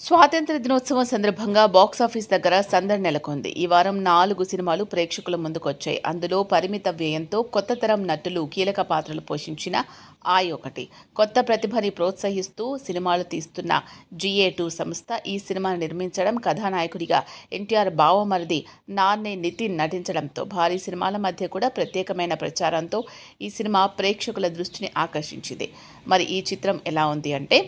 స్వాతంత్ర దినోత్సవం సందర్భంగా బాక్సాఫీస్ దగ్గర సందడి నెలకొంది. ఈ వారం 4 సినిమాలు ప్రేక్షకుల ముందుకొచ్చాయి. అందులో పరిమిత వ్యయంతో కొత్త తరం నటులు కీలక పాత్రలు పోషించిన 'ఆయ్' ఒకటి. కొత్త ప్రతిభని ప్రోత్సహిస్తూ సినిమాలు తీస్తున్న GA2 సంస్థ ఈ సినిమాను నిర్మించడం, కథానాయకుడిగా ఎన్టీఆర్ బావమరిది నాన్నె నితిన్ నటించడంతో భారీ సినిమాల మధ్య కూడా ప్రత్యేకమైన ప్రచారంతో ఈ సినిమా ప్రేక్షకుల దృష్టిని ఆకర్షించింది. మరి ఈ చిత్రం ఎలా ఉంది అంటే,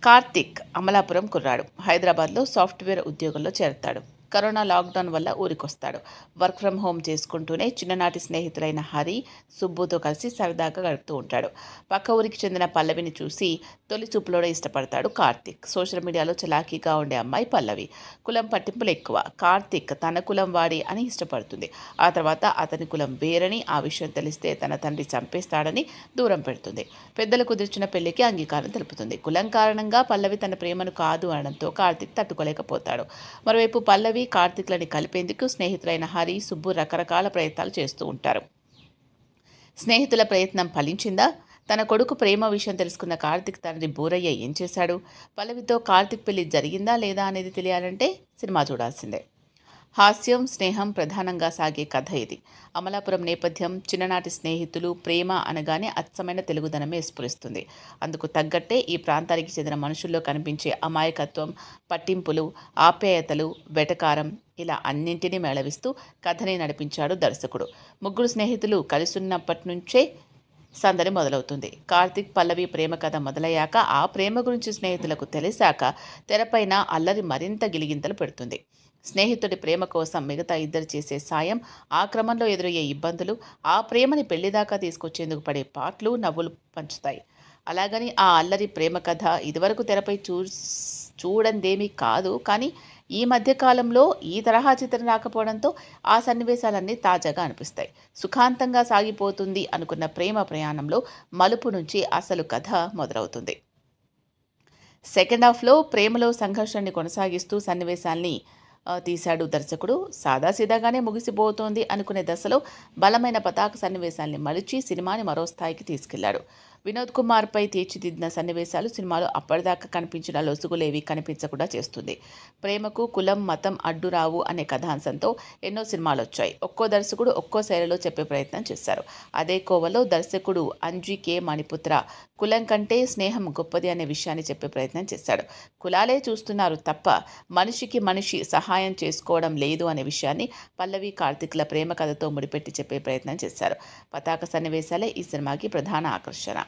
కార్తీక్ అమలాపురం కుర్రాడు. హైదరాబాద్లో సాఫ్ట్వేర్ ఉద్యోగంలో చేరతాడు. కరోనా లాక్డౌన్ వల్ల ఊరికొస్తాడు. వర్క్ ఫ్రం హోమ్ చేసుకుంటూనే చిన్ననాటి స్నేహితులైన హరి, సుబ్బుతో కలిసి సరదాగా గడుపుతూ ఉంటాడు. పక్క ఊరికి చెందిన పల్లవిని చూసి తొలి చూపులోనే ఇష్టపడతాడు కార్తీక్. సోషల్ మీడియాలో చలాకీగా ఉండే అమ్మాయి పల్లవి. కులం పట్టింపులు ఎక్కువ. కార్తీక్ తన కులం వాడి అని ఇష్టపడుతుంది. ఆ తర్వాత అతని కులం వేరని, ఆ విషయం తెలిస్తే తన తండ్రి చంపేస్తాడని దూరం పెడుతుంది. పెద్దలు కుదిర్చిన పెళ్లికి అంగీకారం తెలుపుతుంది. కులం కారణంగా పల్లవి తన ప్రేమను కాదు అనడంతో కార్తీక్ తట్టుకోలేకపోతాడు. మరోవైపు పల్లవి, కార్తీక్లని కలిపేందుకు స్నేహితులైన హరి, సుబ్బు రకరకాల ప్రయత్నాలు చేస్తూ ఉంటారు. స్నేహితుల ప్రయత్నం ఫలించిందా? తన కొడుకు ప్రేమ విషయం తెలుసుకున్న కార్తీక్ తండ్రి బూరయ్య ఏం చేశాడు? పల్లవితో కార్తీక్ పెళ్లి జరిగిందా లేదా అనేది తెలియాలంటే సినిమా చూడాల్సిందే. హాస్యం, స్నేహం ప్రధానంగా సాగే కథ ఇది. అమలాపురం నేపథ్యం, చిన్ననాటి స్నేహితులు, ప్రేమ అనగానే అచ్చమైన తెలుగుదనమే స్ఫురిస్తుంది. అందుకు తగ్గట్టే ఈ ప్రాంతానికి చెందిన మనుషుల్లో కనిపించే అమాయకత్వం, పట్టింపులు, ఆప్యాయతలు, వెటకారం ఇలా అన్నింటినీ మేళవిస్తూ కథని నడిపించాడు దర్శకుడు. ముగ్గురు స్నేహితులు కలిసున్నప్పటి నుంచే సందడి మొదలవుతుంది. కార్తీక్, పల్లవి ప్రేమ కథ మొదలయ్యాక, ఆ ప్రేమ గురించి స్నేహితులకు తెలిసాక తెరపైన అల్లరి మరింత గిలిగింతలు పెడుతుంది. స్నేహితుడి ప్రేమ కోసం మిగతా ఇద్దరు చేసే సాయం, ఆ క్రమంలో ఎదురయ్యే ఇబ్బందులు, ఆ ప్రేమని పెళ్లిదాకా తీసుకొచ్చేందుకు పడే పాటలు, నవ్వులు పంచుతాయి. అలాగని ఆ అల్లరి ప్రేమ కథ ఇదివరకు తెరపై చూడందేమీ కాదు. కానీ ఈ మధ్య కాలంలో ఈ తరహా చిత్రం రాకపోవడంతో ఆ సన్నివేశాలన్నీ తాజాగా అనిపిస్తాయి. సుఖాంతంగా సాగిపోతుంది అనుకున్న ప్రేమ ప్రయాణంలో మలుపు నుంచి అసలు కథ మొదలవుతుంది. సెకండ్ హాఫ్లో ప్రేమలో సంఘర్షణని కొనసాగిస్తూ సన్నివేశాల్ని తీశాడు దర్శకుడు. సాదాసీదాగానే ముగిసిపోతోంది అనుకునే దశలో బలమైన పతాక సన్నివేశాల్ని మలిచి సినిమాని మరో స్థాయికి తీసుకెళ్లాడు. వినోద్ కుమార్పై తీర్చిదిద్దిన సన్నివేశాలు సినిమాలో అప్పటిదాకా కనిపించిన లొసుగులేవి కనిపించకుండా చేస్తుంది. ప్రేమకు కులం, మతం అడ్డురావు అనే కథాంశంతో ఎన్నో సినిమాలు వచ్చాయి. ఒక్కో దర్శకుడు ఒక్కో శైలిలో చెప్పే ప్రయత్నం చేశారు. అదే కోవలో దర్శకుడు అంజీ కే మణిపుత్ర కులం కంటే స్నేహం గొప్పది అనే విషయాన్ని చెప్పే ప్రయత్నం చేశాడు. కులాలే చూస్తున్నారు తప్ప మనిషికి మనిషి సహాయం చేసుకోవడం లేదు అనే విషయాన్ని పల్లవి, కార్తీక్ల ప్రేమ కథతో ముడిపెట్టి చెప్పే ప్రయత్నం చేశారు. పతాక సన్నివేశాలే ఈ సినిమాకి ప్రధాన ఆకర్షణ.